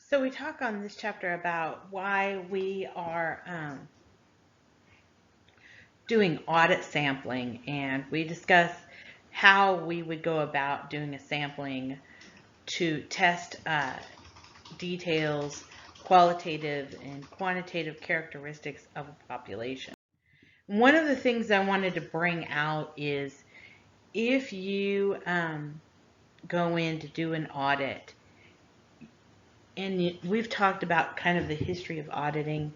So we talk on this chapter about why we are doing audit sampling, and we discuss how we would go about doing a sampling to test details, qualitative and quantitative characteristics of a population. One of the things I wanted to bring out is if you go in to do an audit, and we've talked about kind of the history of auditing,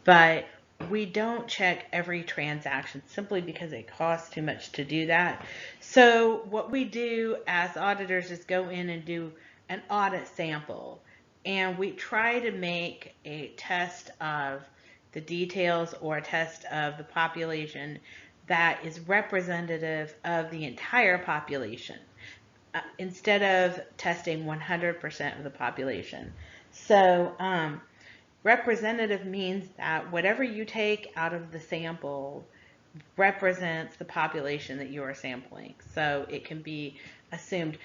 but we don't check every transaction simply because it costs too much to do that. So what we do as auditors is go in and do an audit sample, and we try to make a test of the details or a test of the population that is representative of the entire population, instead of testing 100% of the population. So representative means that whatever you take out of the sample represents the population that you are sampling. So it can be assumed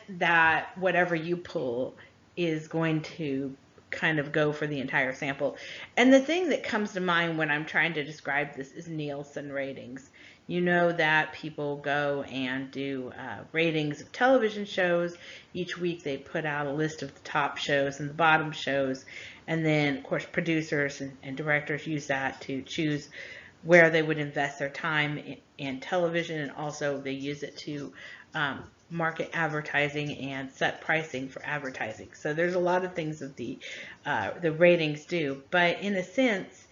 that whatever you pull is going to kind of go for the entire sample. And the thing that comes to mind when I'm trying to describe this is Nielsen ratings. You know that people go and do ratings of television shows. Each week they put out a list of the top shows and the bottom shows. And then, of course, producers and directors use that to choose where they would invest their time in television, and also they use it to market advertising and set pricing for advertising. So there's a lot of things that the ratings do, but in a sense,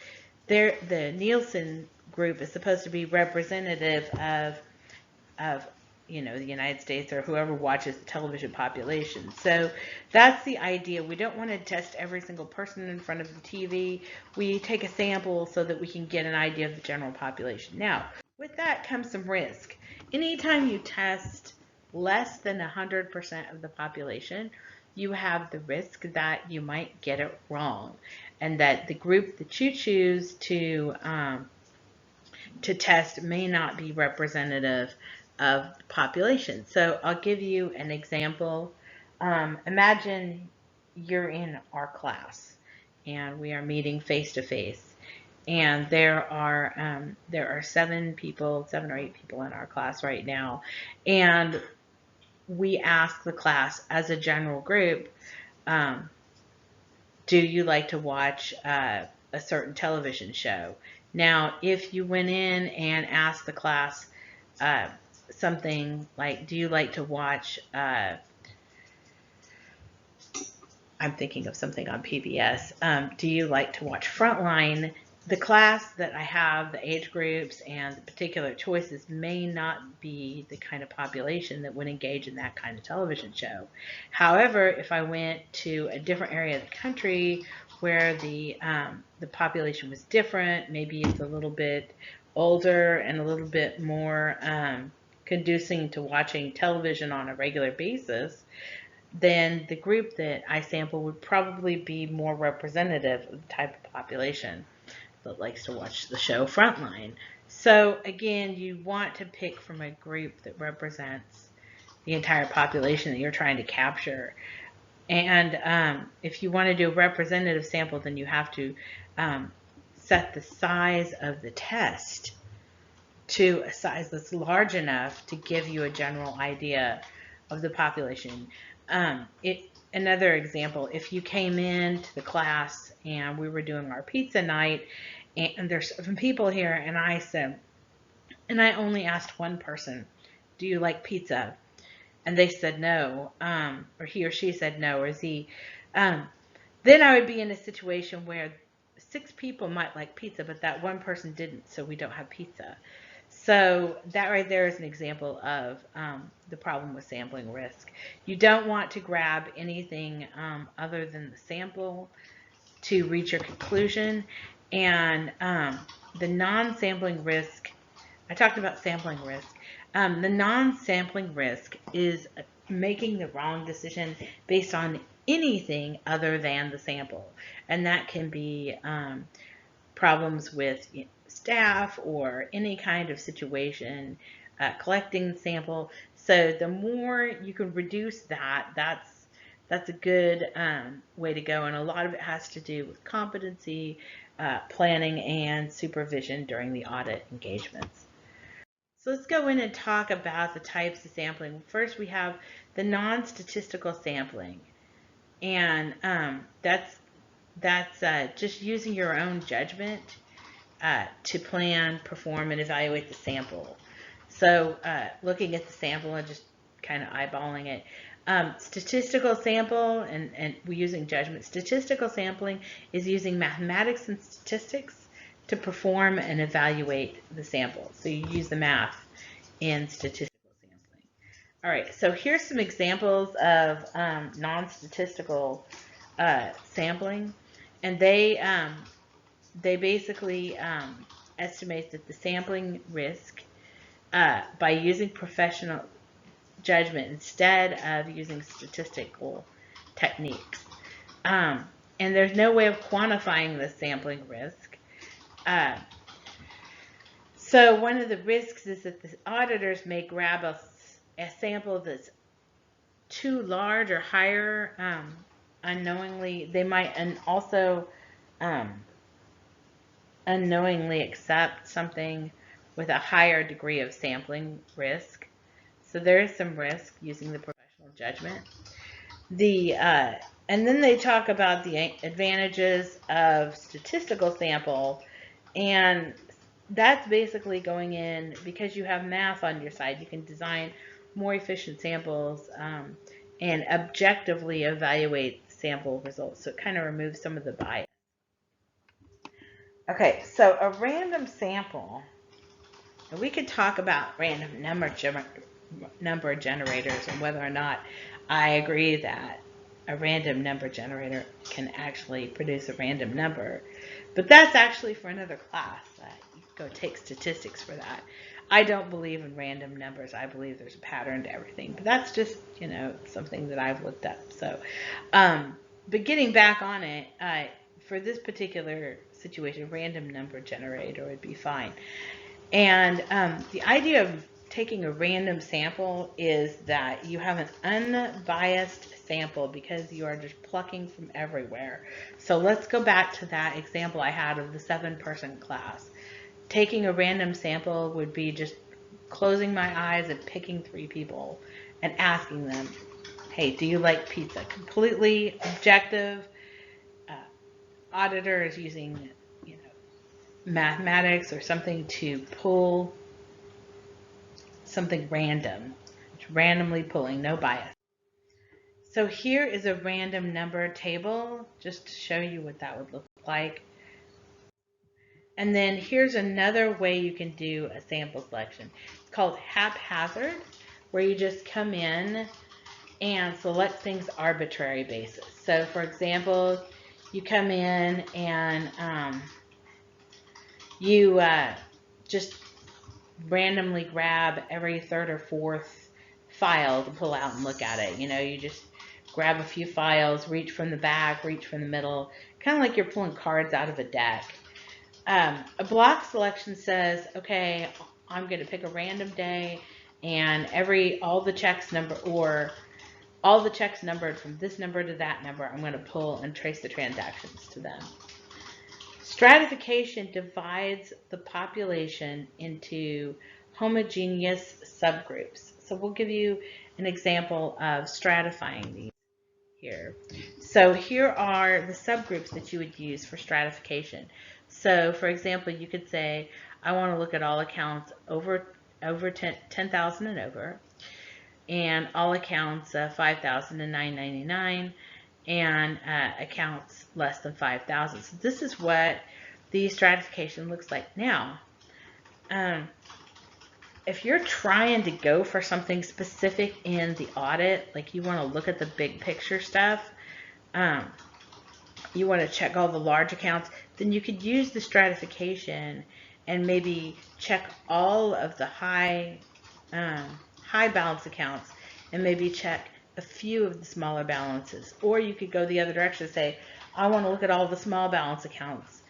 the Nielsen group is supposed to be representative of the United States or whoever watches the television population. So that's the idea. We don't want to test every single person in front of the TV. We take a sample so that we can get an idea of the general population. Now, with that comes some risk. Anytime you test less than 100% of the population, you have the risk that you might get it wrong, and that the group that you choose to test may not be representative of the population. So I'll give you an example. Imagine you're in our class and we are meeting face to face, and there are 7 or 8 people in our class right now, and we ask the class as a general group, do you like to watch a certain television show? Now, if you went in and asked the class something like, do you like to watch, I'm thinking of something on PBS, do you like to watch Frontline? The class that I have, the age groups and the particular choices may not be the kind of population that would engage in that kind of television show. However, if I went to a different area of the country where the population was different, maybe it's a little bit older and a little bit more conducive to watching television on a regular basis, then the group that I sample would probably be more representative of the type of population that likes to watch the show Frontline. So again, you want to pick from a group that represents the entire population that you're trying to capture. And if you want to do a representative sample, then you have to set the size of the test to a size that's large enough to give you a general idea of the population. Another example, if you came into the class and we were doing our pizza night, and there's 7 people here, and I only asked one person, do you like pizza? And they said no, or he or she said no, or Z. Then I would be in a situation where 6 people might like pizza, but that one person didn't, so we don't have pizza. So that right there is an example of the problem with sampling risk. You don't want to grab anything other than the sample to reach your conclusion. And the non-sampling risk, I talked about sampling risk. The non-sampling risk is making the wrong decision based on anything other than the sample. And that can be problems with staff or any kind of situation, collecting the sample. So the more you can reduce that, that's a good way to go. And a lot of it has to do with competency, planning, and supervision during the audit engagements. So let's go in and talk about the types of sampling. First, we have the non-statistical sampling, and that's just using your own judgment to plan, perform, and evaluate the sample. So looking at the sample and just kind of eyeballing it. Statistical sample, and we're using judgment. Statistical sampling is using mathematics and statistics to perform and evaluate the sample. So you use the math in statistical sampling. All right, so here's some examples of non-statistical sampling, and they basically estimate that the sampling risk by using professional judgment instead of using statistical techniques. And there's no way of quantifying the sampling risk. So one of the risks is that the auditors may grab a sample that's too large or higher unknowingly. They might also unknowingly accept something with a higher degree of sampling risk. So there is some risk using the professional judgment. And then they talk about the advantages of statistical sample, and that's basically going in because you have math on your side. You can design more efficient samples and objectively evaluate sample results. So it kind of removes some of the bias. Okay, so a random sample, and we could talk about random number generators and whether or not I agree that a random number generator can actually produce a random number. But that's actually for another class. You go take statistics for that. I don't believe in random numbers. I believe there's a pattern to everything. But that's just, something that I've looked up. So, but getting back on it, for this particular situation, random number generator would be fine. And the idea of taking a random sample is that you have an unbiased sample because you are just plucking from everywhere. So let's go back to that example I had of the 7-person class. Taking a random sample would be just closing my eyes and picking 3 people and asking them, hey, do you like pizza? Completely objective. Auditor is using mathematics or something to pull something random. It's randomly pulling, no bias. So here is a random number table just to show you what that would look like. And then here's another way you can do a sample selection. It's called haphazard, where you just come in and select things arbitrary basis. So for example, you come in and you just randomly grab every 3rd or 4th file to pull out and look at it. You just grab a few files, reach from the back, reach from the middle, kind of like you're pulling cards out of a deck. A block selection says, okay, I'm going to pick a random day and all the checks numbered from this number to that number, I'm going to pull and trace the transactions to them. Stratification divides the population into homogeneous subgroups. So we'll give you an example of stratifying these here. So here are the subgroups that you would use for stratification. So for example, you could say, I want to look at all accounts over 10,000 and over, and all accounts 5,000 and 999, and accounts less than 5,000. So this is what the stratification looks like. Now, if you're trying to go for something specific in the audit, like you want to look at the big picture stuff, you want to check all the large accounts, then you could use the stratification and maybe check all of the high balance accounts and maybe check a few of the smaller balances. Or you could go the other direction and say, I want to look at all the small balance accounts.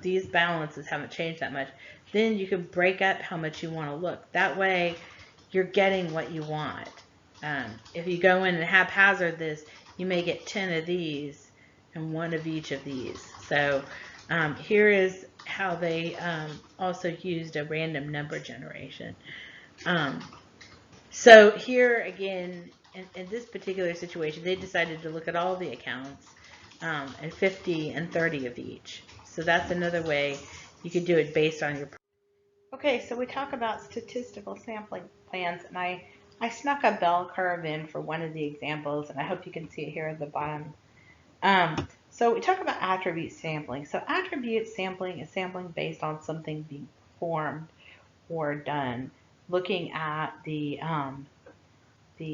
These balances haven't changed that much. Then you can break up how much you want to look. That way you're getting what you want. If you go in and haphazard this, you may get 10 of these and one of each of these. So here is how they also used a random number generation. So here again, in this particular situation, they decided to look at all the accounts and 50 and 30 of each. So that's another way you could do it based on your. Okay, so we talk about statistical sampling plans, and I snuck a bell curve in for one of the examples, and I hope you can see it here at the bottom. So we talk about attribute sampling. So attribute sampling is sampling based on something being performed or done, looking at the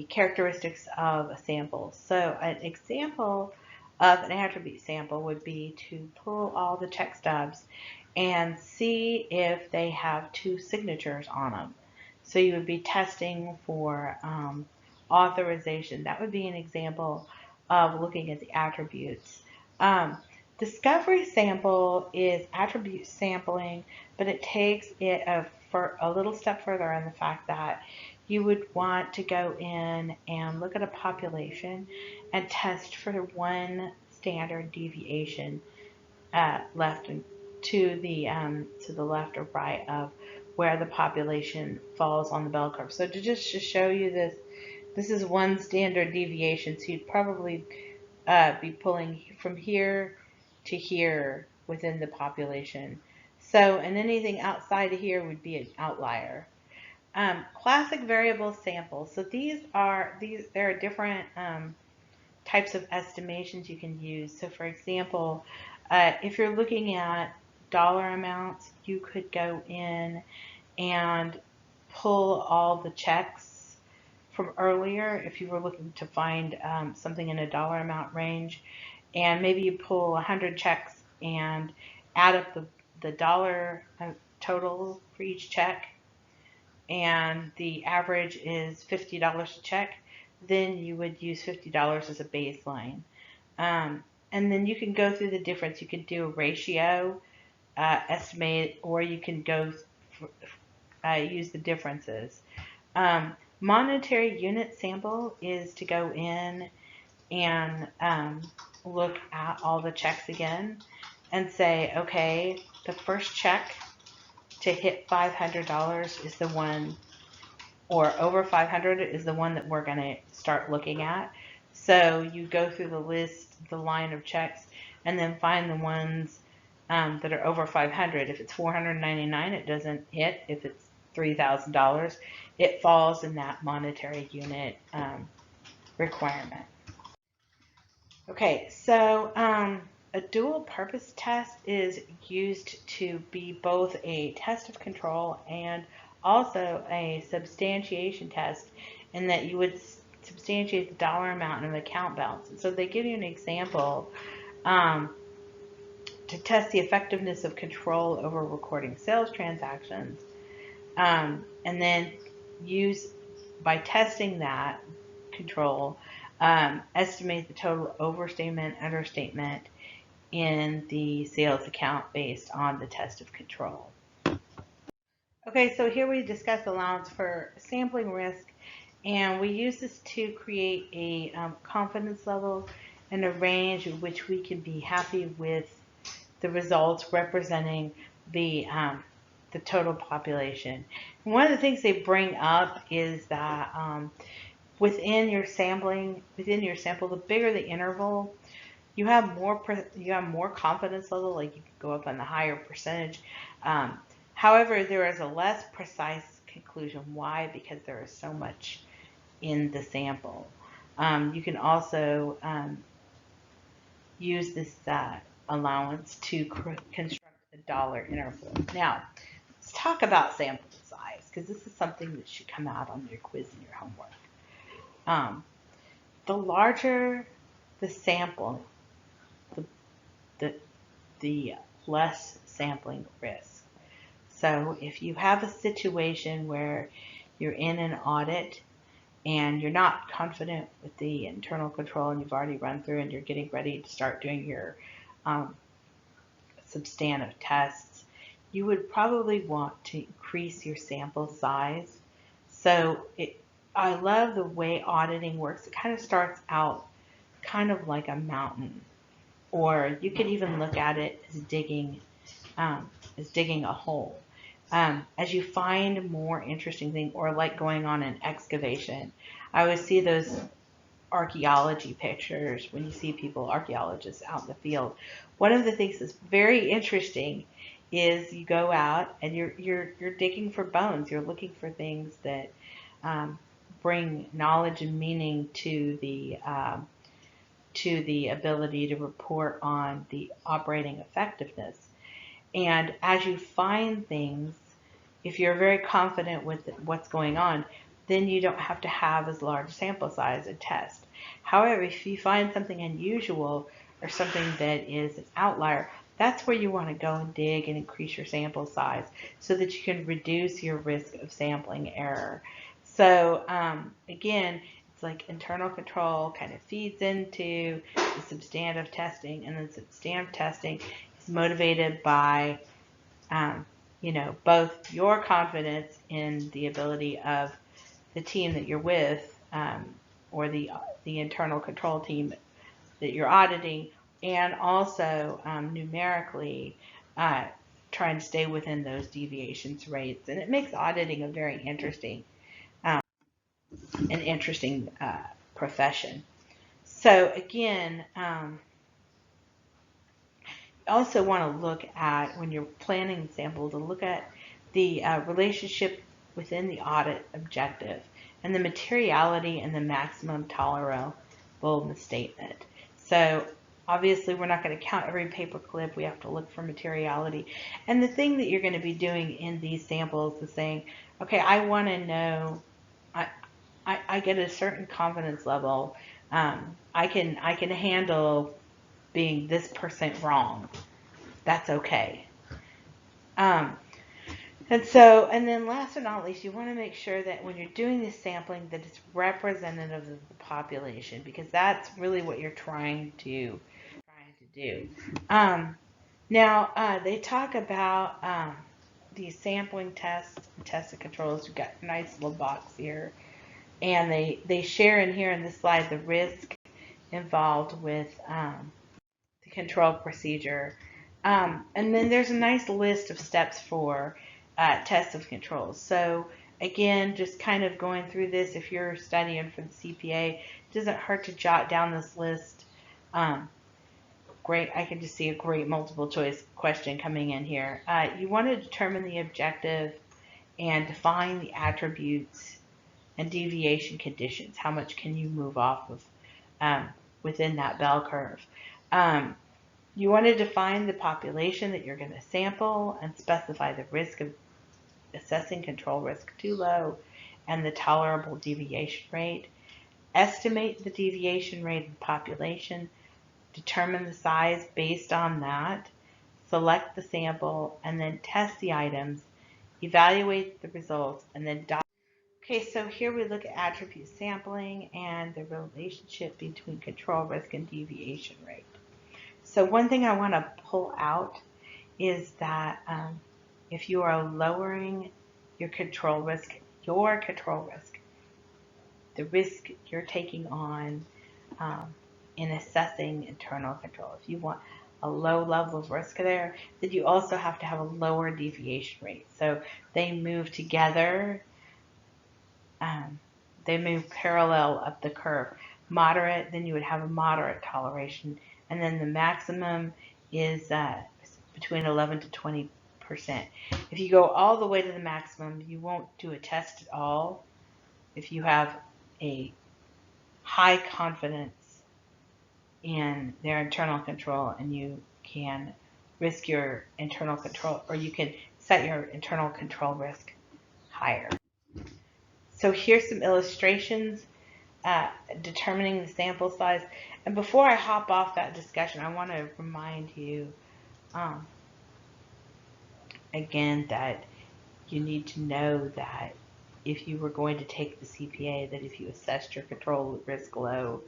characteristics of a sample. So an example of an attribute sample would be to pull all the check stubs and see if they have two signatures on them. So you would be testing for authorization. That would be an example of looking at the attributes. Discovery sample is attribute sampling, but it takes it for a little step further in the fact that you would want to go in and look at a population and test for one standard deviation left to the left or right of where the population falls on the bell curve. So to show you this, this is one standard deviation. So you'd probably be pulling from here to here within the population. So, and anything outside of here would be an outlier. Classic variable samples. So there are different types of estimations you can use. So for example, if you're looking at dollar amounts, you could go in and pull all the checks from earlier if you were looking to find something in a dollar amount range, and maybe you pull 100 checks and add up the dollar total for each check, and the average is $50 a check, then you would use $50 as a baseline. And then you can go through the difference. You could do a ratio estimate, or you can go use the differences. Monetary unit sample is to go in and look at all the checks again and say, okay, the first check to hit $500 is the one, or over 500 is the one that we're going to start looking at. So you go through the list, the line of checks, and then find the ones that are over 500. If it's 499, it doesn't hit. If it's $3,000, it falls in that monetary unit requirement. Okay, so a dual purpose test is used to be both a test of control and also a substantiation test, in that you would substantiate the dollar amount and the account balance. And so they give you an example to test the effectiveness of control over recording sales transactions, and then use, by testing that control, estimate the total overstatement, understatement in the sales account based on the test of control. Okay, so here we discuss allowance for sampling risk, and we use this to create a confidence level and a range in which we can be happy with the results representing the total population. And one of the things they bring up is that within your sample, the bigger the interval, you have more confidence level. Like you can go up on the higher percentage. However, there is a less precise conclusion. Why? Because there is so much in the sample. You can also use this allowance to construct a dollar interval. Now, let's talk about sample size, because this is something that should come out on your quiz and your homework. The larger the sample, the less sampling risk. So if you have a situation where you're in an audit and you're not confident with the internal control, and you've already run through and you're getting ready to start doing your substantive tests, you would probably want to increase your sample size. So I love the way auditing works. It kind of starts out kind of like a mountain, or you could even look at it as digging a hole. As you find more interesting things, or like going on an excavation, I always see those archaeology pictures when you see people, archaeologists out in the field. One of the things that's very interesting is you go out and you're digging for bones. You're looking for things that bring knowledge and meaning to the ability to report on the operating effectiveness. And as you find things, if you're very confident with what's going on, then you don't have to have as large sample size and test. However, if you find something unusual or something that is an outlier, that's where you want to go and dig and increase your sample size so that you can reduce your risk of sampling error. So again, it's like internal control kind of feeds into the substantive testing, and then substantive testing is motivated by both your confidence in the ability of the team that you're with, or the internal control team that you're auditing, and also numerically trying to stay within those deviations rates. And it makes auditing a very interesting profession. So again, also want to look at, when you're planning sample, to look at the relationship within the audit objective and the materiality and the maximum tolerable misstatement. So obviously we're not going to count every paper clip. We have to look for materiality. And the thing that you're going to be doing in these samples is saying, okay, I want to know, I get a certain confidence level. I can handle being this % wrong. That's okay. And then last but not least, you want to make sure that when you're doing this sampling that it's representative of the population, because that's really what you're trying to do. Now, they talk about these sampling tests and tested controls. You've got a nice little box here. And they share in here in this slide the risk involved with the control procedure. And then there's a nice list of steps for tests of controls. So again, just kind of going through this, if you're studying for the CPA, it doesn't hurt to jot down this list. Great, I can just see a great multiple choice question coming in here. You want to determine the objective and define the attributes and deviation conditions. How much can you move off of within that bell curve? You want to define the population that you're going to sample and specify the risk of assessing control risk too low and the tolerable deviation rate. Estimate the deviation rate of the population. Determine the size based on that. Select the sample and then test the items. Evaluate the results and then document. Okay, so here we look at attribute sampling and the relationship between control risk and deviation rate. So one thing I want to pull out is that if you are lowering your control risk, the risk you're taking on in assessing internal control, if you want a low level of risk there, then you also have to have a lower deviation rate. So they move together. They move parallel up the curve. Moderate, then you would have a moderate toleration, and then the maximum is between 11 to 20%. If you go all the way to the maximum, you won't do a test at all. If you have a high confidence in their internal control, and you can risk your internal control, or you can set your internal control risk higher. So here's some illustrations determining the sample size. And before I hop off that discussion, I want to remind you again that you need to know that if you were going to take the CPA, that if you assessed your control risk low,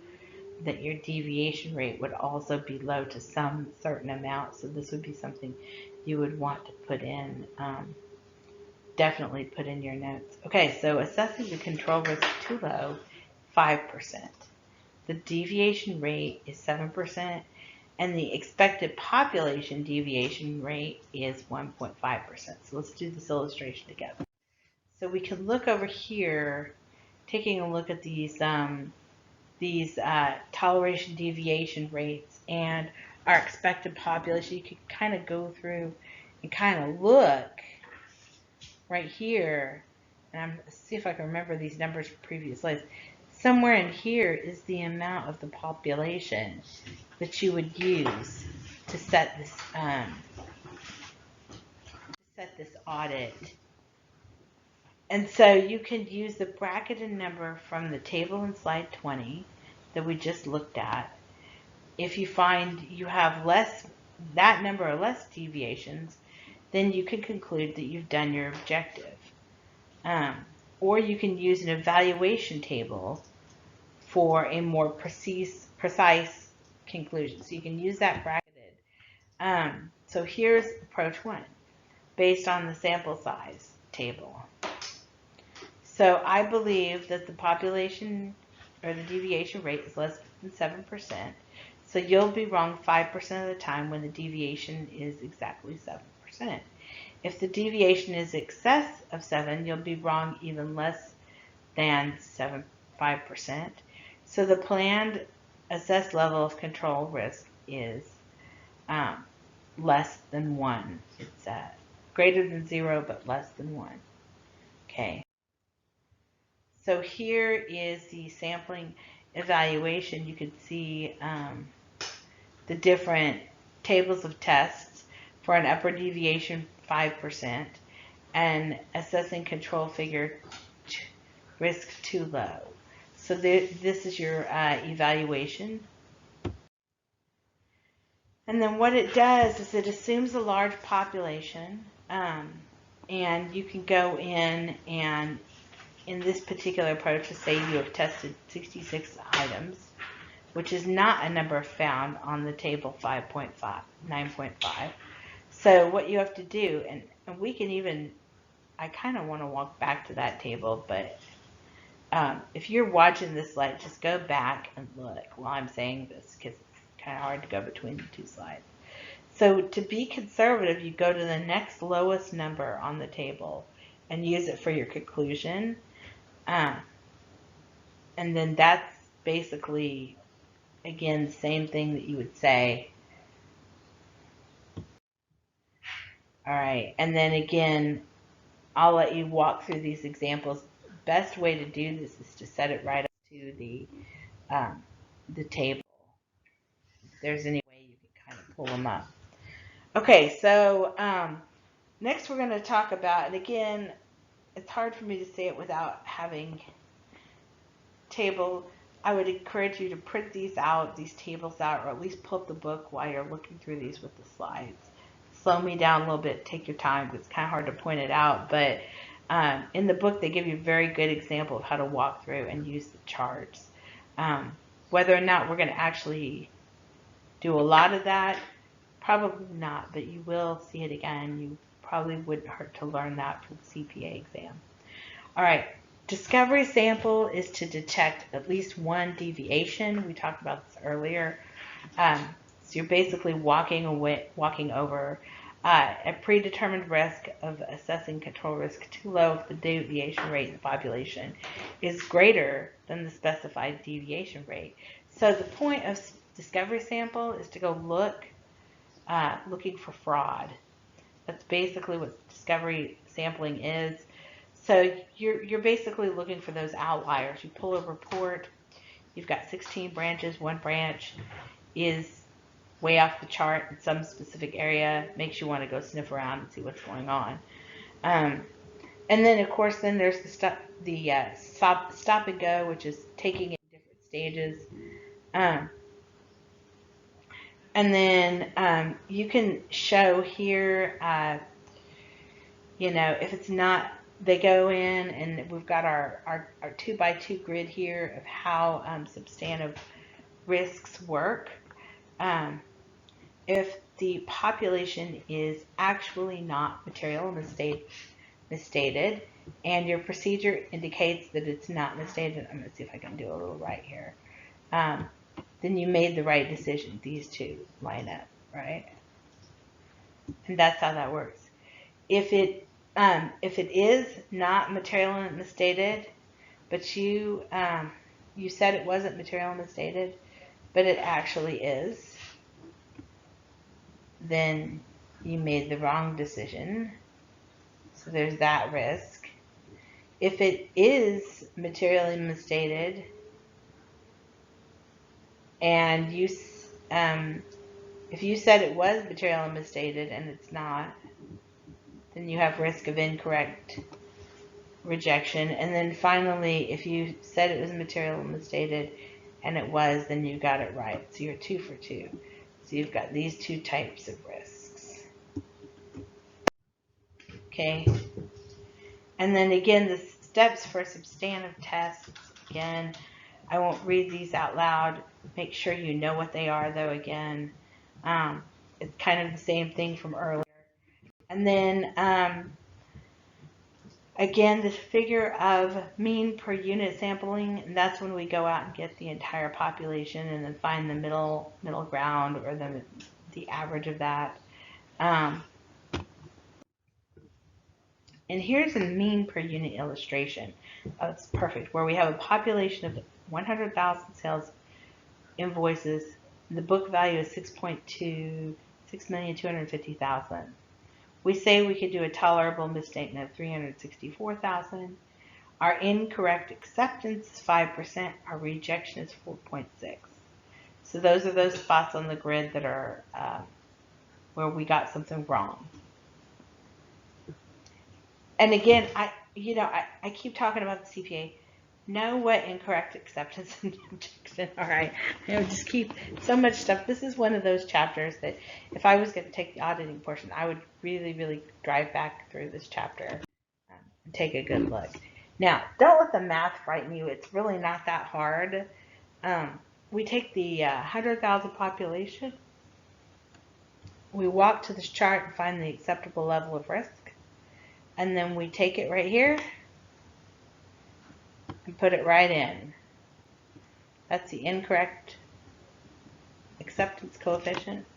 that your deviation rate would also be low to some certain amount. So this would be something you would want to put in, definitely put in your notes. Okay, so assessing the control risk too low, 5%. the deviation rate is 7%, and the expected population deviation rate is 1.5%. So let's do this illustration together. So we can look over here, taking a look at these toleration deviation rates and our expected population. You can kind of go through and kind of look right here, and I'm see if I can remember these numbers from previous slides. Somewhere in here is the amount of the population that you would use to set this audit. And so you can use the bracketed number from the table in slide 20 that we just looked at. If you find you have that number or less deviations, then you can conclude that you've done your objective. Or you can use an evaluation table for a more precise conclusion. So you can use that bracketed. So here's approach 1, based on the sample size table. So I believe that the population or the deviation rate is less than 7%. So you'll be wrong 5% of the time when the deviation is exactly 7%. If the deviation is excess of 7, you'll be wrong even less than 5%. So the planned assessed level of control risk is less than 1. It's greater than 0, but less than 1. Okay. So here is the sampling evaluation. You can see the different tables of tests for an upper deviation 5% and assessing control figure risk too low. So this is your evaluation. And then what it does is it assumes a large population, and you can go in and in this particular approach, to say you have tested 66 items, which is not a number found on the table 9.5. So what you have to do, and we can even, I kind of want to walk back to that table, but if you're watching this slide, just go back and look while I'm saying this, because it's kind of hard to go between the two slides. So to be conservative, you go to the next lowest number on the table and use it for your conclusion. And then that's basically, again, the same thing that you would say. All right, and then again, I'll let you walk through these examples. Best way to do this is to set it right up to the table. If there's any way you can kind of pull them up. Okay, so next we're going to talk about, and again, it's hard for me to say it without having table. I would encourage you to print these tables out, or at least pull up the book while you're looking through these with the slides. Slow me down a little bit, take your time, because it's kind of hard to point it out, but in the book they give you a very good example of how to walk through and use the charts. Whether or not we're going to actually do a lot of that, probably not, but you will see it again. You probably wouldn't hurt to learn that for the CPA exam. All right. Discovery sample is to detect at least one deviation. We talked about this earlier. So you're basically walking over a predetermined risk of assessing control risk too low if the deviation rate in the population is greater than the specified deviation rate. So the point of discovery sample is to go looking for fraud. That's basically what discovery sampling is. So you're basically looking for those outliers. You pull a report, you've got 16 branches, one branch is way off the chart in some specific area, makes you want to go sniff around and see what's going on. And then of course there's the stop and go, which is taking it in different stages. And then you can show here, if it's not, they go in and we've got our 2x2 grid here of how substantive risks work. If the population is actually not material misstated, and your procedure indicates that it's not misstated, I'm going to see if I can do a little right here. then you made the right decision. These two line up, right? And that's how that works. If it is not material misstated, but you said it wasn't material misstated, but it actually is, then you made the wrong decision. So there's that risk. If it is materially misstated and if you said it was materially misstated and it's not, then you have risk of incorrect rejection. And then finally, if you said it was materially misstated and it was, then you got it right. So you're 2 for 2. So you've got these two types of risks. Okay. And then again, the steps for substantive tests. Again, I won't read these out loud. Make sure you know what they are, though, again. It's kind of the same thing from earlier. And then, again, this figure of mean per unit sampling, and that's when we go out and get the entire population and then find the middle ground, or the average of that. And here's a mean per unit illustration. Oh, it's perfect. Where we have a population of 100,000 sales invoices. The book value is 6,250,000. We say we could do a tolerable misstatement of 364,000. Our incorrect acceptance is 5%. Our rejection is 4.6. So those are those spots on the grid that are where we got something wrong. And again, I keep talking about the CPA. Know what incorrect acceptance and rejection are. I just keep so much stuff. This is one of those chapters that if I was going to take the auditing portion, I would really, really drive back through this chapter and take a good look. Now, don't let the math frighten you. It's really not that hard. We take the 100,000 population. We walk to this chart and find the acceptable level of risk. And then we take it right here and put it right in. That's the incorrect acceptance coefficient.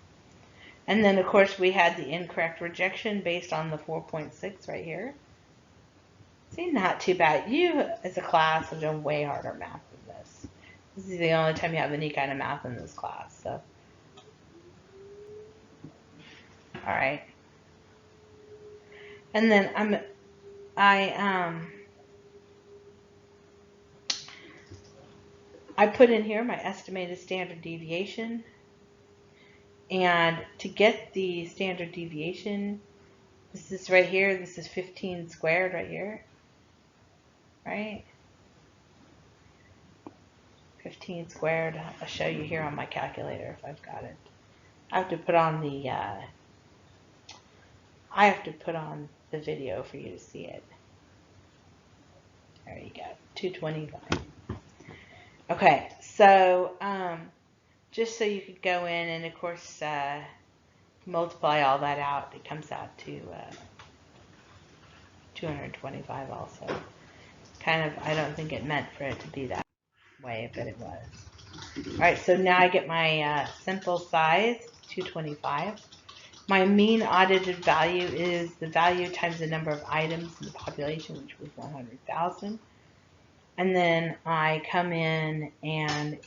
And then, of course, we had the incorrect rejection based on the 4.6 right here. See, not too bad. You, as a class, have done way harder math than this. This is the only time you have any kind of math in this class. So, all right. And then I put in here my estimated standard deviation, and to get the standard deviation, this is right here, this is 15 squared right here, right? 15 squared, I'll show you here on my calculator if I've got it. I have to put on the video for you to see it. There you go, 225. Okay, so just so you could go in and, of course, multiply all that out, it comes out to 225 also. Kind of, I don't think it meant for it to be that way, but it was. All right, so now I get my simple size, 225. My mean audited value is the value times the number of items in the population, which was 100,000. And then I come in and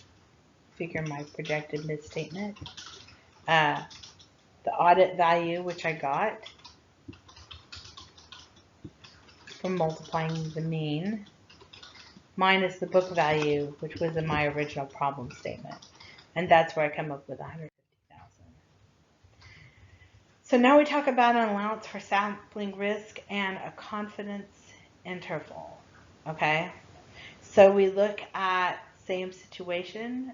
figure my projected misstatement. The audit value, which I got from multiplying the mean, minus the book value, which was in my original problem statement. And that's where I come up with 150,000. So now we talk about an allowance for sampling risk and a confidence interval. Okay? So we look at same situation.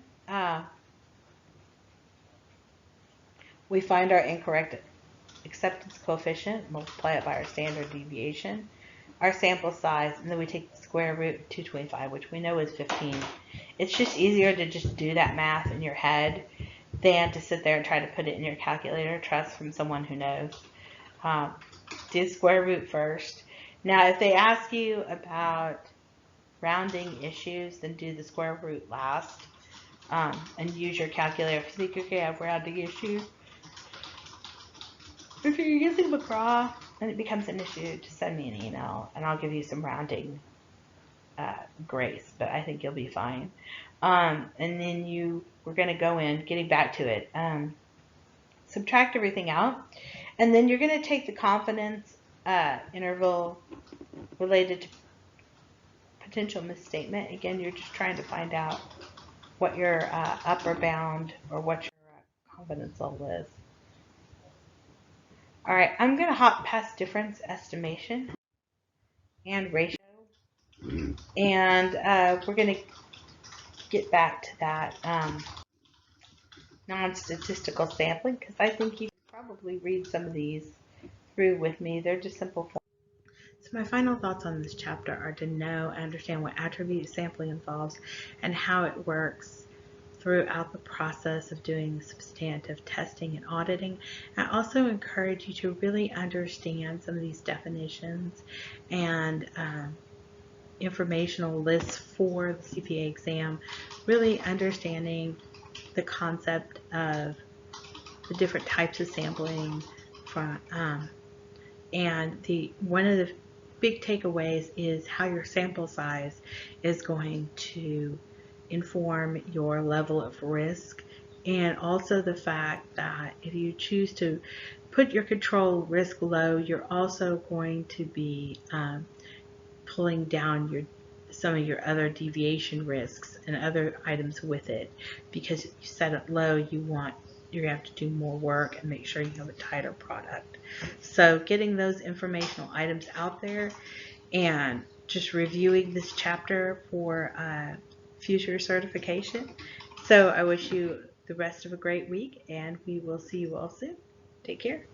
We find our incorrect acceptance coefficient, multiply it by our standard deviation, our sample size, and then we take the square root of 225, which we know is 15. It's just easier to just do that math in your head than to sit there and try to put it in your calculator. Trust from someone who knows. Do square root first. Now, if they ask you about rounding issues, then do the square root last. and use your calculator. If you think you're going to have rounding issues, if you're using McGraw and it becomes an issue, just send me an email and I'll give you some rounding grace, but I think you'll be fine. And then we're going to go in, getting back to it, subtract everything out, and then you're going to take the confidence interval related to potential misstatement. Again, you're just trying to find out what your upper bound or what your confidence level is. All right, I'm going to hop past difference estimation and ratio, and we're going to get back to that non-statistical sampling, because I think you can probably read some of these through with me. They're just simple forms. So my final thoughts on this chapter are to know and understand what attribute sampling involves and how it works throughout the process of doing substantive testing and auditing. I also encourage you to really understand some of these definitions and informational lists for the CPA exam, really understanding the concept of the different types of sampling and one of the big takeaways is how your sample size is going to inform your level of risk, and also the fact that if you choose to put your control risk low, you're also going to be pulling down some of your other deviation risks and other items with it, because if you set it low, you're going to have to do more work and make sure you have a tighter product. So getting those informational items out there and just reviewing this chapter for future certification. So I wish you the rest of a great week, and we will see you all soon. Take care.